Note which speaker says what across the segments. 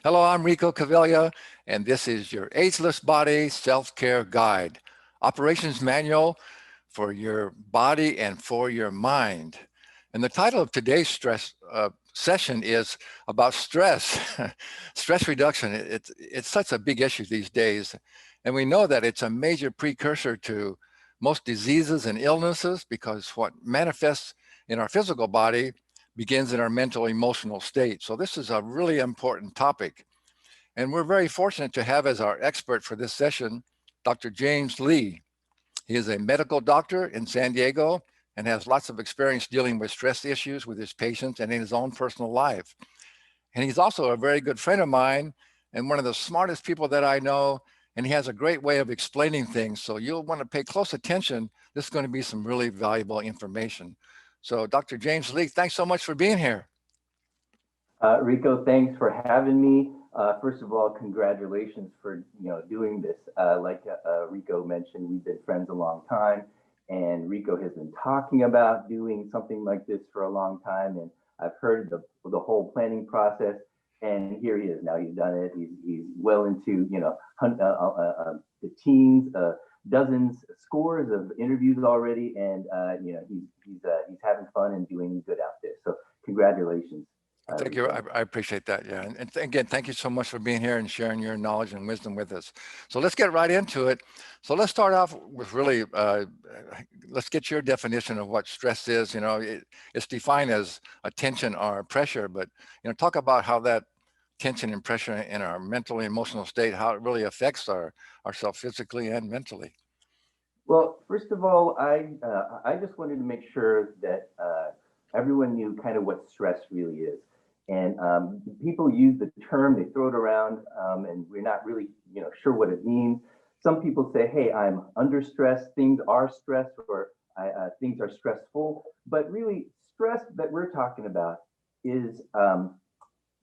Speaker 1: Hello, I'm Rico Caviglia, and this is your Ageless Body Self-Care Guide, Operations Manual for your body and for your mind. And the title of today's stress session is about stress, stress reduction. It's such a big issue these days. And we know that it's a major precursor to most diseases and illnesses because what manifests in our physical body begins in our mental emotional state. So this is a really important topic. And we're very fortunate to have as our expert for this session, Dr. James Lee. He is a medical doctor in San Diego and has lots of experience dealing with stress issues with his patients and in his own personal life. And he's also a very good friend of mine and one of the smartest people that I know. And he has a great way of explaining things. So you'll want to pay close attention. This is going to be some really valuable information. So Dr. James Lee, thanks so much for being here.
Speaker 2: Rico, thanks for having me. First of all, congratulations for doing this. Like Rico mentioned, we've been friends a long time, and Rico has been talking about doing something like this for a long time. And I've heard the whole planning process, and here he is. Now he's done it. He's well into the teens, dozens, scores of interviews already, and he's having fun and doing good out there. So congratulations.
Speaker 1: Thank you. I appreciate that. Yeah. And again, thank you so much for being here and sharing your knowledge and wisdom with us. So let's get right into it. So let's start off with really, let's get your definition of what stress is. It's defined as a tension or pressure, but, talk about how that tension and pressure in our mental and emotional state, how it really affects ourselves physically and mentally.
Speaker 2: Well, first of all, I just wanted to make sure that everyone knew kind of what stress really is. And people use the term, they throw it around, and we're not really, sure what it means. Some people say, "Hey, I'm under stress. Things are stressed, or things are stressful." But really, stress that we're talking about is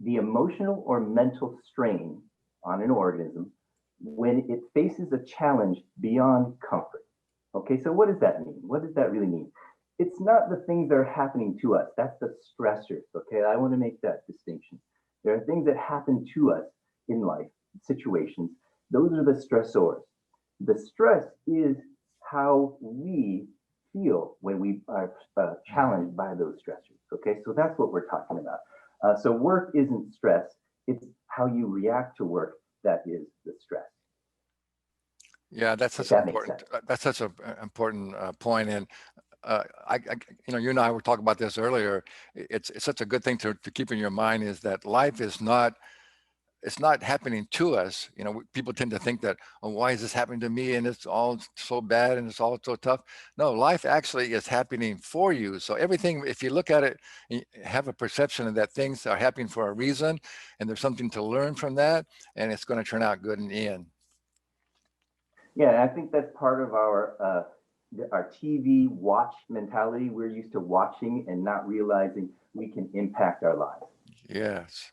Speaker 2: the emotional or mental strain on an organism when it faces a challenge beyond comfort. Okay, so what does that mean? What does that really mean? It's not the things that are happening to us. That's the stressors, okay? I want to make that distinction. There are things that happen to us in life, situations. Those are the stressors. The stress is how we feel when we are challenged by those stressors, okay? So that's what we're talking about. So work isn't stress. It's how you react to work that is the stress.
Speaker 1: Yeah, that's such an important. That's such an important point. And you and I were talking about this earlier. It's such a good thing to keep in your mind is that life is not. It's not happening to us. People tend to think that, oh, why is this happening to me? And it's all so bad and it's all so tough. No, life actually is happening for you. So everything, if you look at it, you have a perception of that things are happening for a reason, and there's something to learn from that, and it's going to turn out good in the end.
Speaker 2: Yeah, I think that's part of our TV watch mentality. We're used to watching and not realizing we can impact our lives.
Speaker 1: Yes,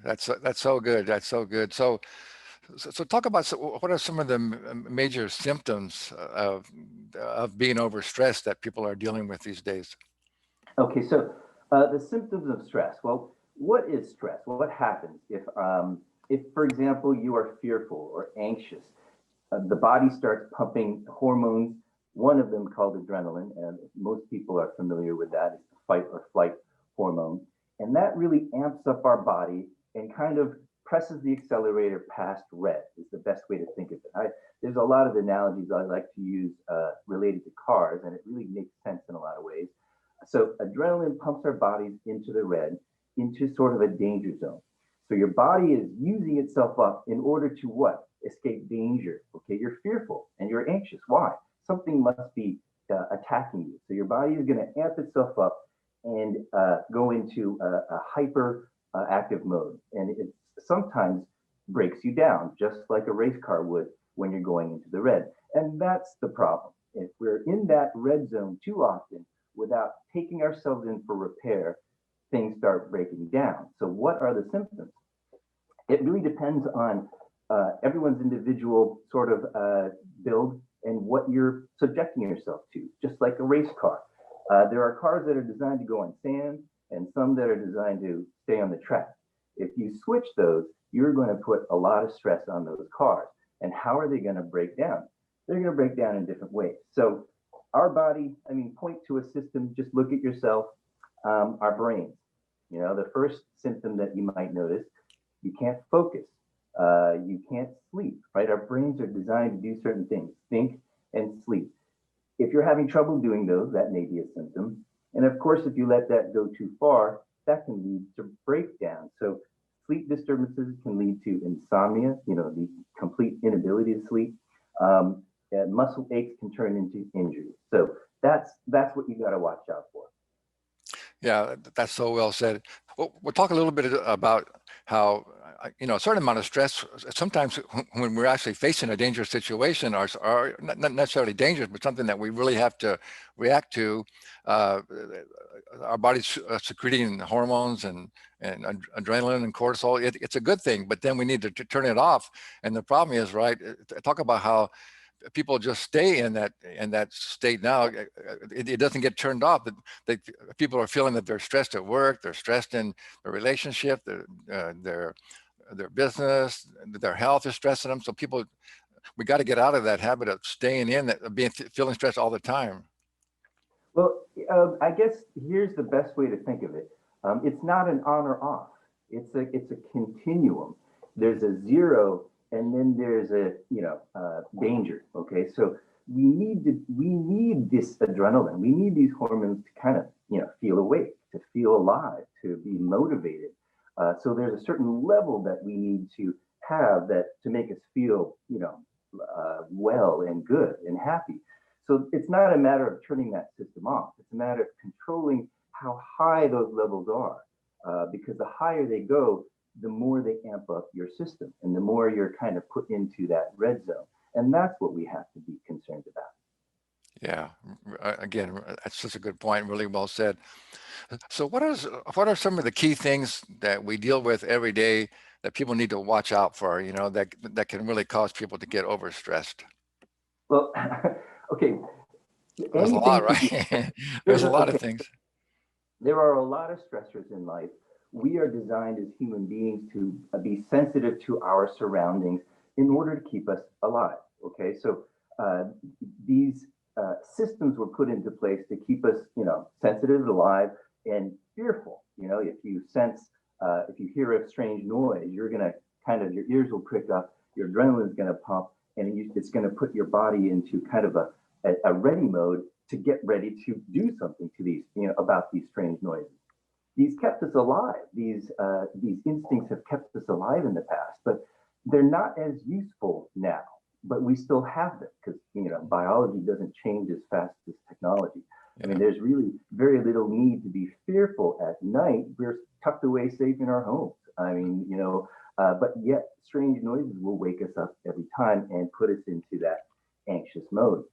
Speaker 1: that's so good. That's so good. So talk about what are some of the major symptoms of being overstressed that people are dealing with these days?
Speaker 2: Okay, so the symptoms of stress. Well, what is stress? Well, what happens if, for example, you are fearful or anxious? The body starts pumping hormones, one of them called adrenaline, and most people are familiar with that. It's the fight or flight hormone. And that really amps up our body and kind of presses the accelerator past red, is the best way to think of it. There's a lot of analogies I like to use related to cars, and it really makes sense in a lot of ways. So adrenaline pumps our bodies into the red, into sort of a danger zone. So your body is using itself up in order to what? Escape danger. Okay, you're fearful and you're anxious. Why? Something must be attacking you. So your body is going to amp itself up and go into a hyper active mode. And it sometimes breaks you down, just like a race car would when you're going into the red. And that's the problem. If we're in that red zone too often without taking ourselves in for repair, things start breaking down. So what are the symptoms? It really depends on everyone's individual sort of build and what you're subjecting yourself to, just like a race car. There are cars that are designed to go on sand and some that are designed to stay on the track. If you switch those, you're going to put a lot of stress on those cars. And how are they going to break down? They're going to break down in different ways. So our body, I mean, point to a system, just look at yourself, our brains. You know, the first symptom that you might notice, you can't focus, you can't sleep, right? Our brains are designed to do certain things, think and sleep. If you're having trouble doing those, that may be a symptom. And of course, if you let that go too far, that can lead to breakdown. So sleep disturbances can lead to insomnia, you know, the complete inability to sleep. Muscle aches can turn into injury. So that's what you got to watch out for.
Speaker 1: Yeah, that's so well said. Well, we'll talk a little bit about how, you know, a certain amount of stress, sometimes when we're actually facing a dangerous situation, are not necessarily dangerous, but something that we really have to react to. Our body's secreting hormones and adrenaline and cortisol. It's a good thing, but then we need to turn it off. And the problem is, right, talk about how people just stay in that state now. It doesn't get turned off. People are feeling that they're stressed at work, they're stressed in their relationship, their business, their health is stressing them. So we got to get out of that habit of staying in that, of feeling stressed all the time.
Speaker 2: Well, I guess here's the best way to think of it. It's not an on or off. It's a continuum. There's a zero, and then there's a danger. Okay, so we need this adrenaline. We need these hormones to kind of feel awake, to feel alive, to be motivated. So there's a certain level that we need to have that to make us feel well and good and happy. So it's not a matter of turning that system off. It's a matter of controlling how high those levels are, because the higher they go, the more they amp up your system and the more you're kind of put into that red zone. And that's what we have to be concerned about.
Speaker 1: Yeah, again, that's such a good point. Really well said. So what are some of the key things that we deal with every day that people need to watch out for, that can really cause people to get overstressed?
Speaker 2: Well, okay.
Speaker 1: There's a lot, right? There's a lot of things.
Speaker 2: There are a lot of stressors in life. We are designed as human beings to be sensitive to our surroundings in order to keep us alive. Okay, so these systems were put into place to keep us, sensitive, alive, and fearful. If you sense, if you hear a strange noise, you're gonna your ears will prick up, your adrenaline is gonna pump, and it's gonna put your body into kind of a ready mode to get ready to do something to these, about these strange noises. These kept us alive. These instincts have kept us alive in the past, but they're not as useful now. But we still have them because biology doesn't change as fast as technology. Yeah. I mean, there's really very little need to be fearful at night. We're tucked away safe in our homes. I mean, but yet strange noises will wake us up every time and put us into that anxious mode.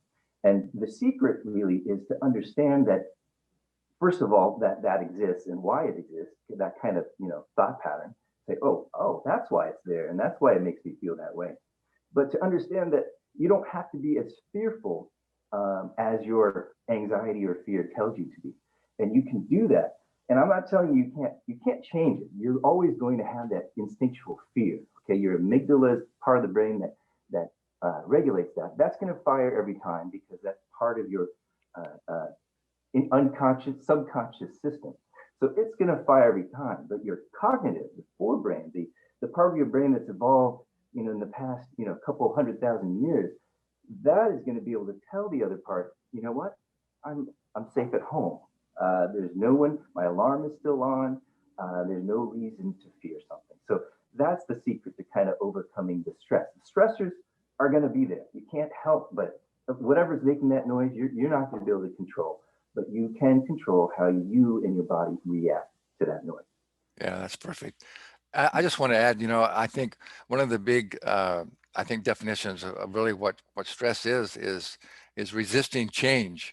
Speaker 2: And the secret really is to understand that, first of all, that exists and why it exists, that kind of thought pattern. Say, oh, that's why it's there, and that's why it makes me feel that way. But to understand that you don't have to be as fearful as your anxiety or fear tells you to be, and you can do that. And I'm not telling you can't change it. You're always going to have that instinctual fear. Okay, your amygdala is part of the brain that regulates that. That's going to fire every time because that's part of your unconscious, subconscious system. So it's going to fire every time. But your cognitive, the forebrain, the part of your brain that's evolved, in the past, couple 100,000 years, that is going to be able to tell the other part, you know what, I'm safe at home. There's no one. My alarm is still on. There's no reason to fear something. So that's the secret to kind of overcoming the stress. The stressors are going to be there. You can't help but whatever's making that noise, you're not going to be able to control. But you can control how you and your body react to that noise.
Speaker 1: Yeah, that's perfect. I just want to add, I think one of the big, definitions of really what stress is resisting change.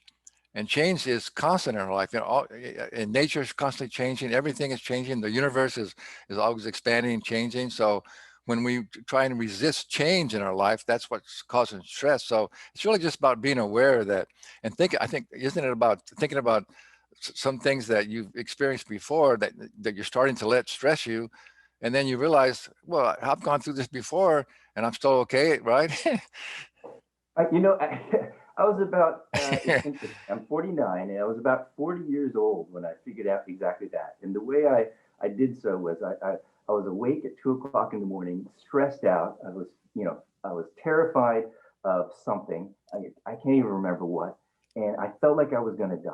Speaker 1: And change is constant in our life. And nature is constantly changing. Everything is changing. The universe is always expanding, changing. So when we try and resist change in our life, that's what's causing stress. So it's really just about being aware of that and isn't it about thinking about some things that you've experienced before that you're starting to let stress you, And then you realize, well, I've gone through this before and I'm still okay, right?
Speaker 2: You know, I was about, it's interesting. I'm 49 and I was about 40 years old when I figured out exactly that. And the way I did so was I was awake at 2 o'clock in the morning, stressed out. I was, you know, I was terrified of something. I can't even remember what. And I felt like I was going to die.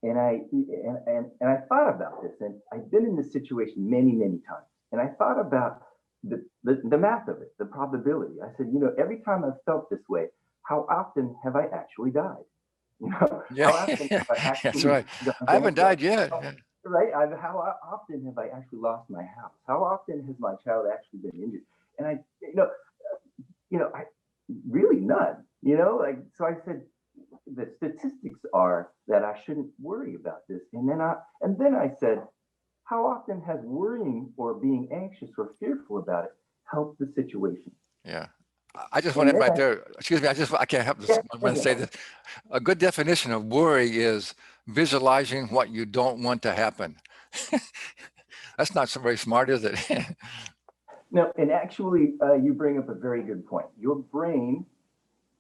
Speaker 2: And I thought about this, and I've been in this situation many, many times. And I thought about the math of it, the probability. I said, you know, every time I've felt this way, how often have I actually died? You know,
Speaker 1: Yeah,
Speaker 2: how often have I
Speaker 1: that's
Speaker 2: actually
Speaker 1: right.
Speaker 2: gone
Speaker 1: I haven't died
Speaker 2: bankrupt?
Speaker 1: yet.
Speaker 2: Right? How often have I actually lost my house? How often has my child actually been injured? And I really none. You know, like so. I said, the statistics are that I shouldn't worry about this. And then I said, how often has worrying or being anxious or fearful about it helped the situation?
Speaker 1: Yeah. I just want
Speaker 2: And
Speaker 1: to
Speaker 2: then
Speaker 1: right there. Excuse me. I can't help this.
Speaker 2: yeah,
Speaker 1: I
Speaker 2: yeah,
Speaker 1: want to say
Speaker 2: yeah.
Speaker 1: this. A good definition of worry is visualizing what you don't want to happen. That's not so very smart, is it?
Speaker 2: No, and actually, you bring up a very good point. Your brain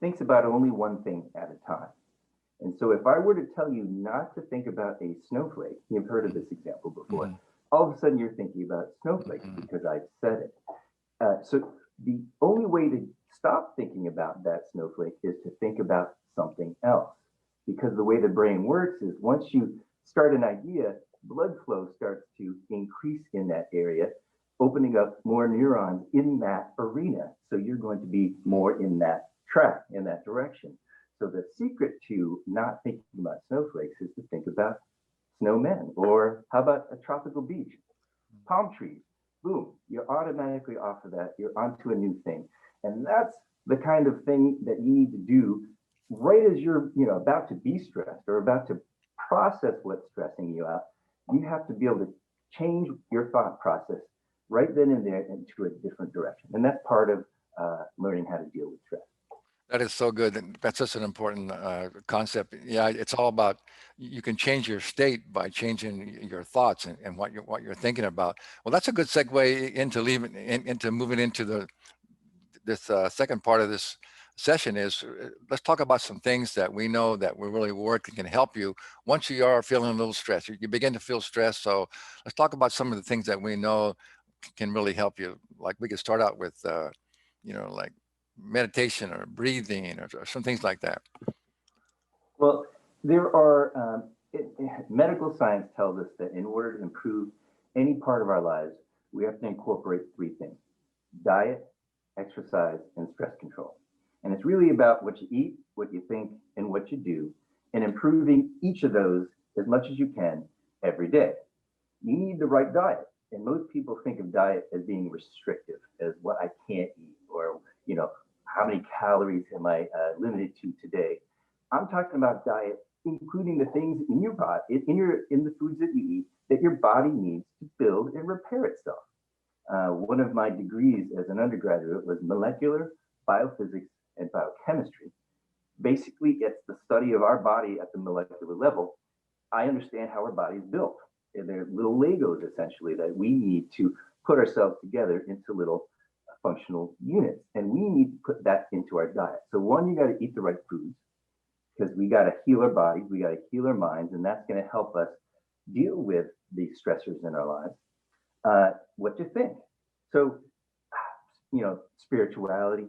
Speaker 2: thinks about only one thing at a time. And so if I were to tell you not to think about a snowflake, you've heard of this example before,
Speaker 1: Mhm,
Speaker 2: all of a sudden you're thinking about snowflakes
Speaker 1: mhm.
Speaker 2: because I've said it. So the only way to stop thinking about that snowflake is to think about something else. Because the way the brain works is once you start an idea, blood flow starts to increase in that area, opening up more neurons in that arena. So you're going to be more in that track, in that direction. So the secret to not thinking about snowflakes is to think about snowmen, or how about a tropical beach, palm trees, boom, you're automatically off of that. You're onto a new thing. And that's the kind of thing that you need to do right as you're, about to be stressed or about to process what's stressing you out. You have to be able to change your thought process right then and there into a different direction. And that's part of learning how to deal with stress.
Speaker 1: That is so good. That's such an important concept. Yeah, it's all about you can change your state by changing your thoughts and what you're thinking about. Well, that's a good segue into into moving into this second part of this session is let's talk about some things that we know that will really work and can help you once you are feeling a little stressed. You begin to feel stressed. So let's talk about some of the things that we know can really help you. Like we could start out with, like meditation or breathing or some things like that.
Speaker 2: Well, there are, medical science tells us that in order to improve any part of our lives, we have to incorporate three things: diet, exercise, and stress control. And it's really about what you eat, what you think, and what you do, and improving each of those as much as you can every day. You need the right diet. And most people think of diet as being restrictive, as what I can't eat, or, how many calories am I limited to today? I'm talking about diet, including the things in your body, in the foods that you eat, that your body needs to build and repair itself. One of my degrees as an undergraduate was molecular biophysics and biochemistry. Basically, it's the study of our body at the molecular level. I understand how our body is built. And they're little Legos essentially that we need to put ourselves together into little functional units. And we need to put that into our diet. So one, you got to eat the right foods because we got to heal our bodies, we got to heal our minds, and that's going to help us deal with the stressors in our lives. What you think? So, spirituality,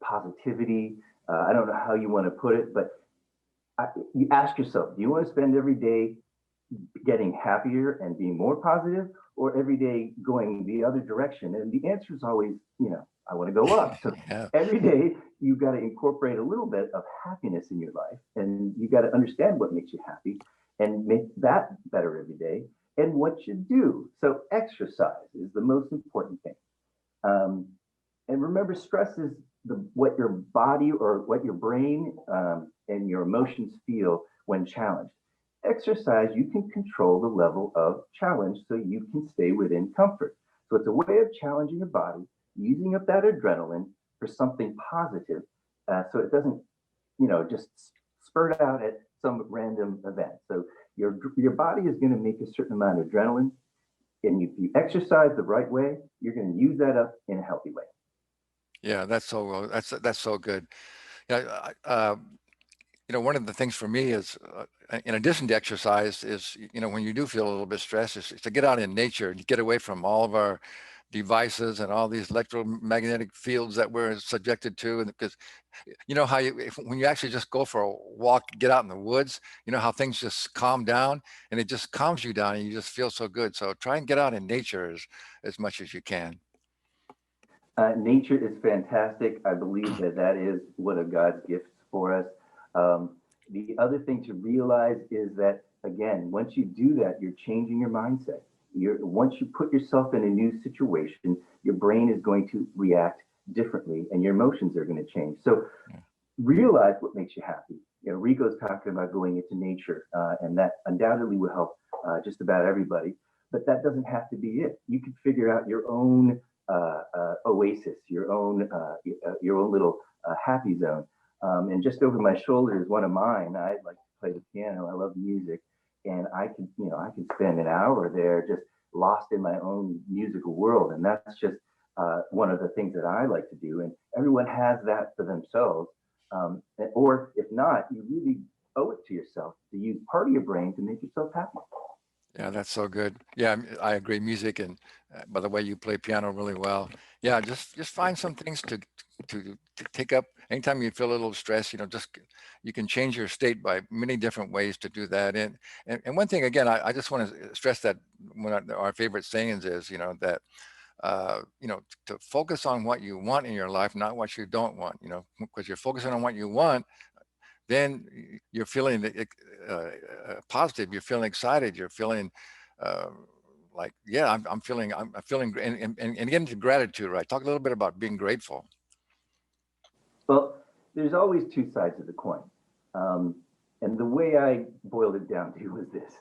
Speaker 2: positivity. I don't know how you want to put it, but you ask yourself: do you want to spend every day getting happier and being more positive, or every day going the other direction? And the answer is always, I want to go up. So
Speaker 1: Yeah.
Speaker 2: every day you got to incorporate a little bit of happiness in your life, and you got to understand what makes you happy and make that better every day. And what you do. So exercise is the most important thing. Um, and remember, stress is what your body or what your brain and your emotions feel when challenged. Exercise, you can control the level of challenge so you can stay within comfort. So it's a way of challenging your body, using up that adrenaline for something positive, so it doesn't, just spurt out at some random event. So your body is going to make a certain amount of adrenaline. And if you exercise the right way, you're going to use that up in a healthy way.
Speaker 1: Yeah, that's so good. Yeah, one of the things for me is, in addition to exercise, is when you do feel a little bit stressed, is to get out in nature and get away from all of our devices and all these electromagnetic fields that we're subjected to. And because how when you actually just go for a walk, get out in the woods, how things just calm down, and it just calms you down, and you just feel so good. So try and get out in nature as much as you can.
Speaker 2: Nature is fantastic. I believe that that is one of God's gifts for us. The other thing to realize is that, again, once you do that, you're changing your mindset. Once you put yourself in a new situation, your brain is going to react differently and your emotions are going to change. So realize what makes you happy. Rico's talking about going into nature, and that undoubtedly will help just about everybody. But that doesn't have to be it. You can figure out your own oasis, your own little happy zone. And just over my shoulder is one of mine. I like to play the piano. I love music, and I can spend an hour there just lost in my own musical world. And that's just one of the things that I like to do. And everyone has that for themselves. Or if not, you really owe it to yourself to use part of your brain to make yourself happy.
Speaker 1: Yeah, that's so good. Yeah, I agree. Music, and by the way, you play piano really well. Yeah, just find some things to take up. Anytime you feel a little stress, you can change your state by many different ways to do that. And one thing again, I just want to stress that one of our favorite sayings is, that to focus on what you want in your life, not what you don't want. Because you're focusing on what you want, then you're feeling positive, you're feeling excited, you're feeling uh, like, yeah, I'm feeling, and get into gratitude, right? Talk a little bit about being grateful.
Speaker 2: Well, there's always two sides of the coin. Um, and the way I boiled it down to was this.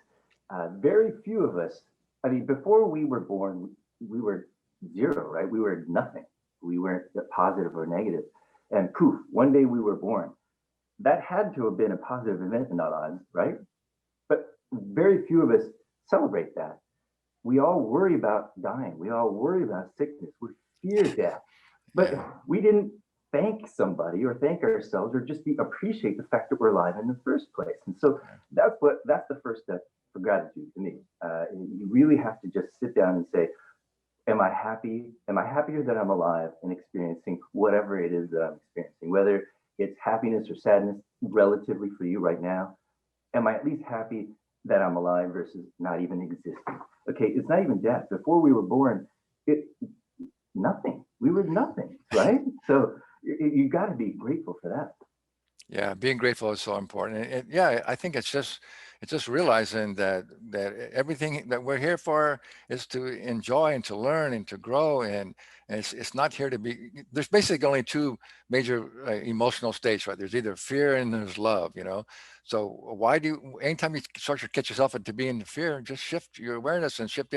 Speaker 2: Very few of us, I mean, before we were born, we were zero, right? We were nothing. We weren't positive or negative. And poof, one day we were born. That had to have been a positive event in our lives, right? But very few of us celebrate that. We all worry about dying. We all worry about sickness. We fear death. But
Speaker 1: Yeah.
Speaker 2: we didn't thank somebody or thank ourselves or just appreciate the fact that we're alive in the first place. And so that's the first step for gratitude to me. You really have to just sit down and say, am I happy? Am I happier that I'm alive and experiencing whatever it is that I'm experiencing, whether it's happiness or sadness relatively for you right now? Am I at least happy that I'm alive versus not even existing? Okay, it's not even death. Before we were born, nothing. We were nothing, right? So you got to be grateful for that.
Speaker 1: Yeah, being grateful is so important. And yeah, I think it's just realizing that everything that we're here for is to enjoy and to learn and to grow, and it's not here to be. There's basically only two major emotional states, right? There's either fear and there's love. So why anytime you start to catch yourself into being in fear, just shift your awareness and shift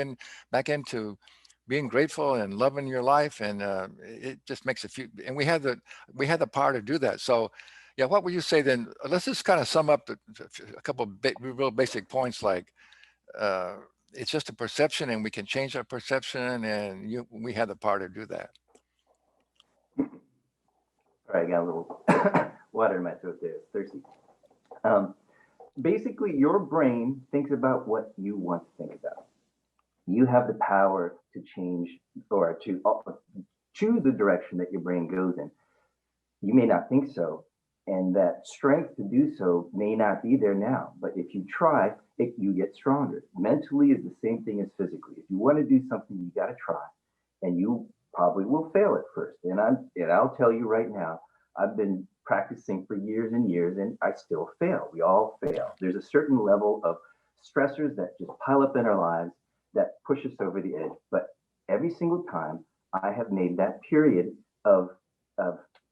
Speaker 1: back into being grateful and loving your life, and it just makes a few. And we had the power to do that. So yeah, what would you say then? Let's just kind of sum up a couple of real basic points, like uh, it's just a perception, and we can change our perception, and we have the power to do that.
Speaker 2: All right, I got a little water in my throat there. It's thirsty. Um, Basically, your brain thinks about what you want to think about. You have the power to change or to choose the direction that your brain goes in. You may not think so, and that strength to do so may not be there now. But if you try, you get stronger. Mentally is the same thing as physically. If you want to do something, you got to try, and you probably will fail at first. And I'll tell you right now, I've been practicing for years and years, and I still fail. We all fail. There's a certain level of stressors that just pile up in our lives that push us over the edge. But every single time, I have made that period of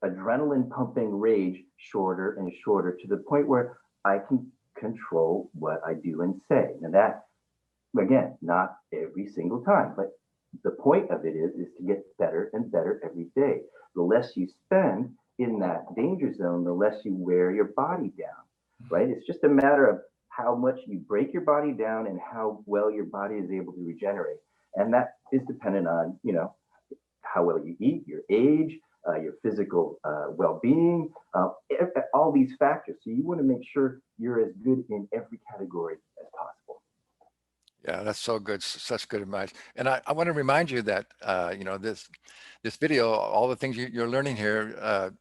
Speaker 2: adrenaline pumping rage shorter and shorter to the point where I can control what I do and say. Now that, again, not every single time, but the point of it is to get better and better every day. The less you spend in that danger zone, the less you wear your body down, right? It's just a matter of how much you break your body down and how well your body is able to regenerate. And that is dependent on, how well you eat, your age, your physical well-being, all these factors. So you want to make sure you're as good in every category as possible.
Speaker 1: Yeah, that's so good. Such good advice. And I want to remind you that, this video, all the things you're learning here,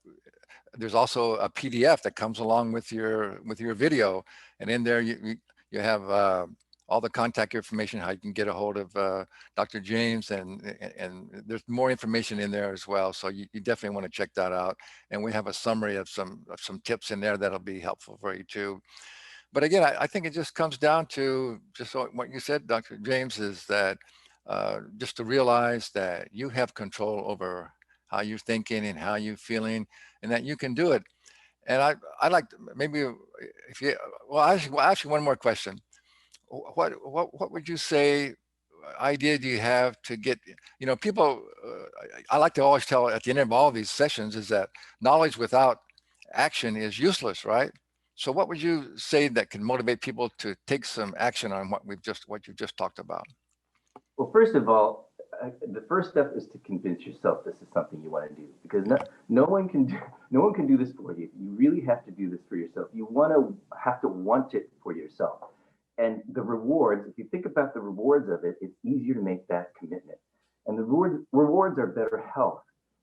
Speaker 1: there's also a PDF that comes along with your video. And in there, you have all the contact information, how you can get a hold of Dr. James, and there's more information in there as well. So you definitely want to check that out. And we have a summary of some tips in there that'll be helpful for you too. But again, I think it just comes down to just what you said, Dr. James, is that just to realize that you have control over how you're thinking and how you're feeling, and that you can do it. And I like maybe if you, well, I'll ask you one more question. What would you say idea do you have to get, people, I like to always tell at the end of all these sessions is that knowledge without action is useless, right? So what would you say that can motivate people to take some action on what you've just talked about?
Speaker 2: Well, first of all, the first step is to convince yourself this is something you want to do, because no one can do this for you. You really have to do this for yourself. You have to want it for yourself. And the rewards, if you think about the rewards of it, it's easier to make that commitment. And the rewards are better health,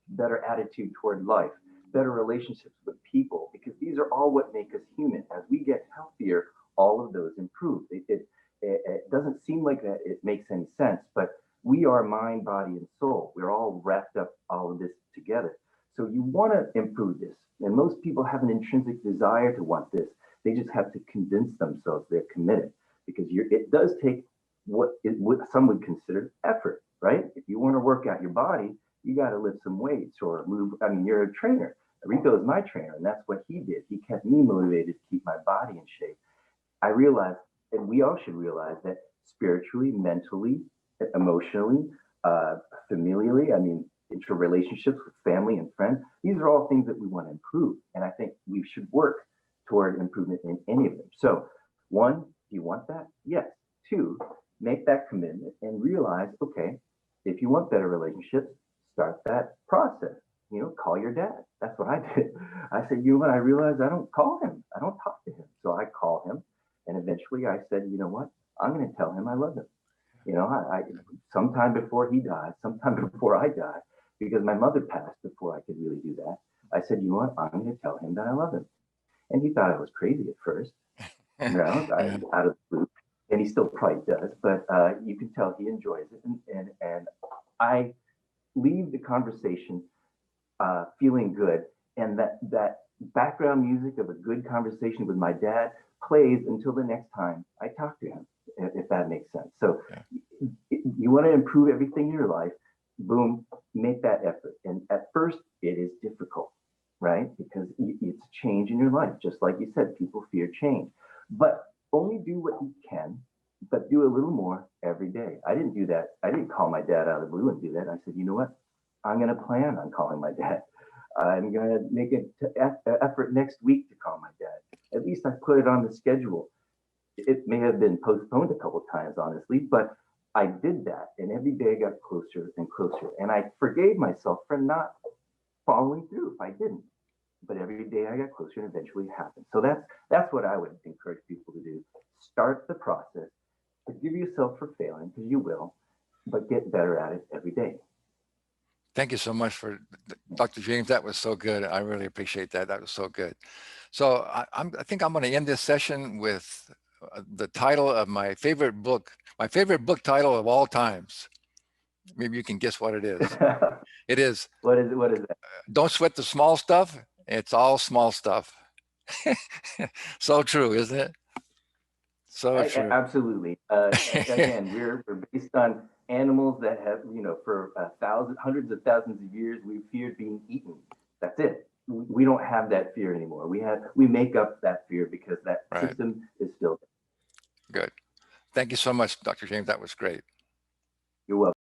Speaker 2: better attitude toward life, better relationships with people, because these are all what make us human. As we get healthier, all of those improve. It doesn't seem like that it makes any sense, but we are mind, body, and soul. We're all wrapped up all of this together. So you want to improve this. And most people have an intrinsic desire to want this. They just have to convince themselves they're committed, because it does take what some would consider effort, right? If you want to work out your body, you got to lift some weights or move. I mean, you're a trainer. Rico is my trainer, and that's what he did. He kept me motivated to keep my body in shape. I realized, and we all should realize, that spiritually, mentally, emotionally, familially, I mean, interrelationships with family and friends, these are all things that we want to improve. And I think we should work toward improvement in any of them. So, one, do you want that? Yes. Two, make that commitment and realize, okay, if you want better relationships, start that process. Call your dad. That's what I did. I said, I realized I don't call him. I don't talk to him. So I call him. And eventually I said, you know what? I'm going to tell him I love him. I sometime before he died, sometime before I died, because my mother passed before I could really do that. I said, you know what? I'm going to tell him that I love him. And he thought I was crazy at first.
Speaker 1: Yeah.
Speaker 2: Out of the blue. And he still probably does, but you can tell he enjoys it. And I leave the conversation feeling good, and that background music of a good conversation with my dad plays until the next time I talk to him, if that makes sense. So you want to improve everything in your life, boom, make that effort. And at first it is difficult, right? Because it's a change in your life. Just like you said, people fear change, but only do what you can, but do a little more every day. I didn't do that. I didn't call my dad out of the blue and do that. I said, you know what? I'm going to plan on calling my dad. I'm going to make an effort next week to call my dad. At least I put it on the schedule. It may have been postponed a couple of times, honestly, but I did that. And every day I got closer and closer. And I forgave myself for not following through if I didn't. But every day I got closer, and eventually it happened. So that's what I would encourage people to do. Start the process. Forgive yourself for failing, because you will, but get better at it every day.
Speaker 1: Thank you so much for Dr. James. That was so good. I really appreciate that. That was so good. So I think I'm going to end this session with the title of my favorite book title of all times. Maybe you can guess what it is. It is.
Speaker 2: What is that?
Speaker 1: Don't sweat the small stuff. It's all small stuff. So true, isn't it? So true.
Speaker 2: Absolutely. Again, we're based on animals that have, for hundreds of thousands of years, we feared being eaten. That's it. We don't have that fear anymore. We make up that fear because that system is still there.
Speaker 1: Good. Thank you so much, Dr. James. That was great.
Speaker 2: You're welcome.